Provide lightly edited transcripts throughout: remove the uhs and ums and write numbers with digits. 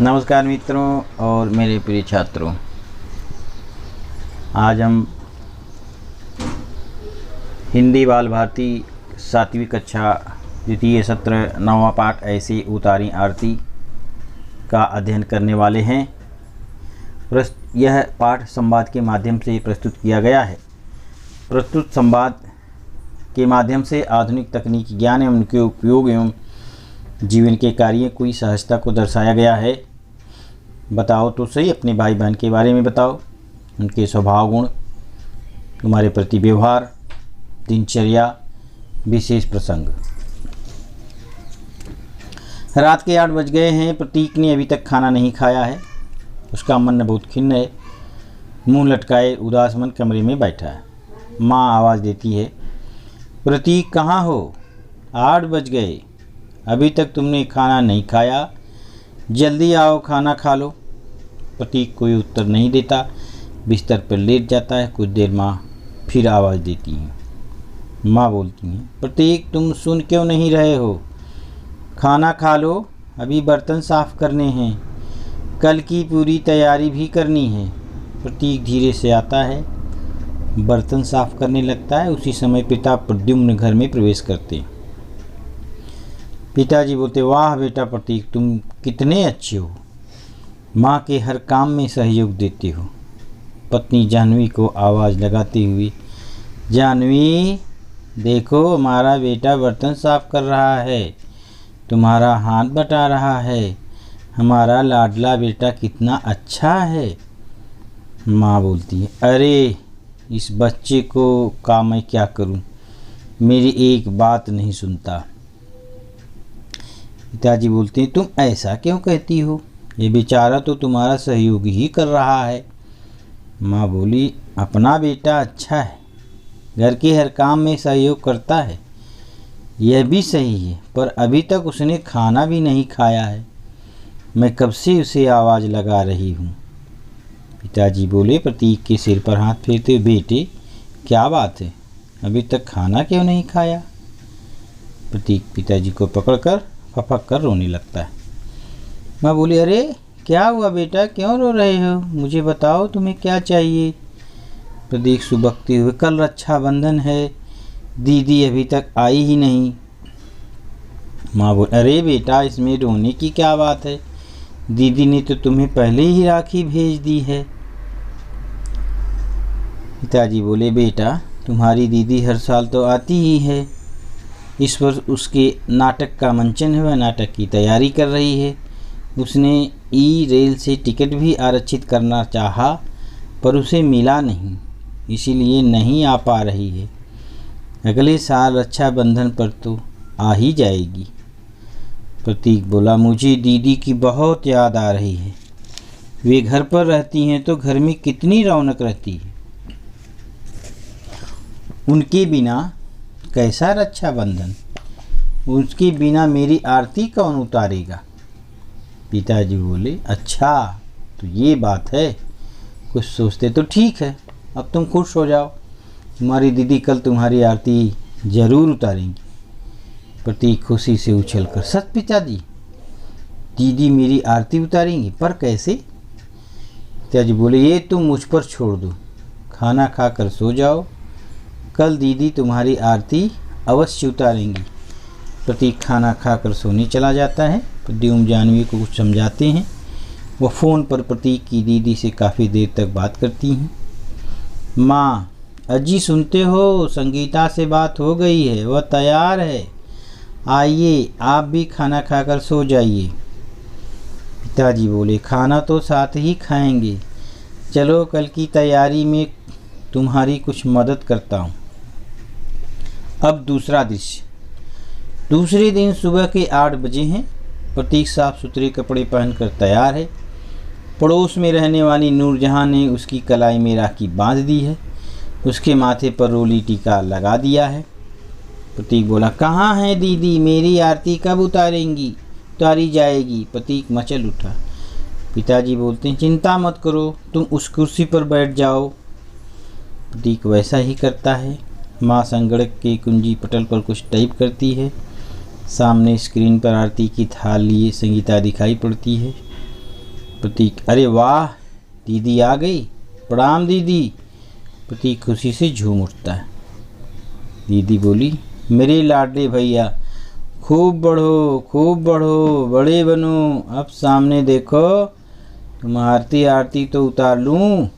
नमस्कार मित्रों और मेरे प्रिय छात्रों, आज हम हिंदी बाल भारती 7वीं कक्षा द्वितीय सत्र 9वां पाठ ऐसे उतारी आरती का अध्ययन करने वाले हैं। यह पाठ संवाद के माध्यम से प्रस्तुत किया गया है। प्रस्तुत संवाद के माध्यम से आधुनिक तकनीकी ज्ञान एवं उनके उपयोग एवं जीवन के कार्यों की सहजता को दर्शाया गया है। बताओ तो सही, अपने भाई बहन के बारे में बताओ, उनके स्वभाव गुण, तुम्हारे प्रति व्यवहार, दिनचर्या, विशेष प्रसंग। रात के 8 बज गए हैं। प्रतीक ने अभी तक खाना नहीं खाया है। उसका मन बहुत खिन्न है। मुंह लटकाए उदास मन कमरे में बैठा है। माँ आवाज़ देती है, प्रतीक कहाँ हो? 8 बज गए, अभी तक तुमने खाना नहीं खाया, जल्दी आओ खाना खा लो। प्रतीक कोई उत्तर नहीं देता, बिस्तर पर लेट जाता है। कुछ देर माँ फिर आवाज़ देती हैं। माँ बोलती हैं, प्रतीक तुम सुन क्यों नहीं रहे हो? खाना खा लो, अभी बर्तन साफ़ करने हैं, कल की पूरी तैयारी भी करनी है। प्रतीक धीरे से आता है, बर्तन साफ़ करने लगता है। उसी समय पिता प्रद्युम्न घर में प्रवेश करते हैं। पिताजी बोलते, वाह बेटा प्रतीक, तुम कितने अच्छे हो, माँ के हर काम में सहयोग देते हो। पत्नी जाह्नवी को आवाज़ लगाते हुए, जाह्नवी देखो हमारा बेटा बर्तन साफ कर रहा है, तुम्हारा हाथ बटा रहा है, हमारा लाडला बेटा कितना अच्छा है। माँ बोलती है, अरे इस बच्चे को का मैं क्या करूँ, मेरी एक बात नहीं सुनता। पिताजी बोलते हैं, तुम ऐसा क्यों कहती हो, ये बेचारा तो तुम्हारा सहयोग ही कर रहा है। माँ बोली, अपना बेटा अच्छा है, घर के हर काम में सहयोग करता है, यह भी सही है, पर अभी तक उसने खाना भी नहीं खाया है। मैं कब से उसे आवाज़ लगा रही हूँ। पिताजी बोले प्रतीक के सिर पर हाथ फेरते, बेटे क्या बात है, अभी तक खाना क्यों नहीं खाया? प्रतीक पिताजी को पकड़कर फपक कर रोने लगता है। माँ बोली, अरे क्या हुआ बेटा, क्यों रो रहे हो, मुझे बताओ तुम्हें क्या चाहिए? प्रतीक सुबकते हुए, कल रक्षाबंधन है, दीदी अभी तक आई ही नहीं। माँ बोली, अरे बेटा इसमें रोने की क्या बात है, दीदी ने तो तुम्हें पहले ही राखी भेज दी है। पिताजी बोले, बेटा तुम्हारी दीदी हर साल तो आती ही है, इस वर्ष उसके नाटक का मंचन है, वह नाटक की तैयारी कर रही है। उसने रेल से टिकट भी आरक्षित करना चाहा, पर उसे मिला नहीं, इसीलिए नहीं आ पा रही है। अगले साल रक्षाबंधन पर तो आ ही जाएगी। प्रतीक बोला, मुझे दीदी की बहुत याद आ रही है, वे घर पर रहती हैं तो घर में कितनी रौनक रहती है, उनके बिना कैसा रक्षाबंधन, उसके बिना मेरी आरती कौन उतारेगा? पिताजी बोले, अच्छा तो ये बात है, कुछ सोचते तो ठीक है, अब तुम खुश हो जाओ, तुम्हारी दीदी कल तुम्हारी आरती जरूर उतारेंगी। प्रतीक खुशी से उछलकर, सच पिताजी, दीदी मेरी आरती उतारेंगी, पर कैसे? पिताजी बोले, ये तुम मुझ पर छोड़ दो, खाना खाकर सो जाओ, कल दीदी तुम्हारी आरती अवश्य उतारेंगी। प्रतीक खाना खाकर सोने चला जाता है। प्रद्युम्न जाह्नवी को कुछ समझाते हैं। वह फ़ोन पर प्रतीक की दीदी से काफ़ी देर तक बात करती हैं। माँ, अजी सुनते हो, संगीता से बात हो गई है, वह तैयार है, आइए आप भी खाना खाकर सो जाइए। पिताजी बोले, खाना तो साथ ही खाएंगे, चलो कल की तैयारी में तुम्हारी कुछ मदद करता हूँ। अब दूसरा दृश्य। दूसरे दिन सुबह के 8 बजे हैं। प्रतीक साफ सुथरे कपड़े पहनकर तैयार है। पड़ोस में रहने वाली नूरजहां ने उसकी कलाई में राखी बांध दी है, उसके माथे पर रोली टीका लगा दिया है। प्रतीक बोला, कहाँ है दीदी, मेरी आरती कब उतारी जाएगी? प्रतीक मचल उठा। पिताजी बोलते हैं, चिंता मत करो, तुम उस कुर्सी पर बैठ जाओ। प्रतीक वैसा ही करता है। माँ संगणक के कुंजी पटल पर कुछ टाइप करती है। सामने स्क्रीन पर आरती की थाल लिए संगीता दिखाई पड़ती है। प्रतीक, अरे वाह दीदी आ गई, प्रणाम दीदी। प्रतीक खुशी से झूम उठता है। दीदी बोली, मेरे लाडले भैया खूब बढ़ो, बड़े बनो। अब सामने देखो, तुम आरती तो उतार लूँ।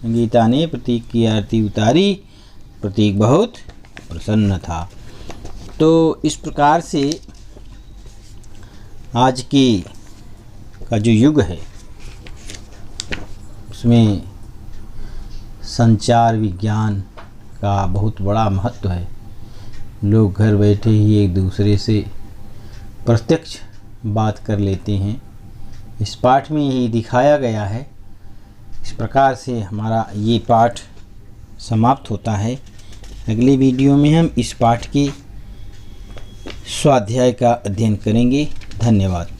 गीता ने प्रतीक की आरती उतारी। प्रतीक बहुत प्रसन्न था। तो इस प्रकार से आज का जो युग है उसमें संचार विज्ञान का बहुत बड़ा महत्व है। लोग घर बैठे ही एक दूसरे से प्रत्यक्ष बात कर लेते हैं। इस पाठ में यही दिखाया गया है। इस प्रकार से हमारा ये पाठ समाप्त होता है। अगले वीडियो में हम इस पाठ के स्वाध्याय का अध्ययन करेंगे। धन्यवाद।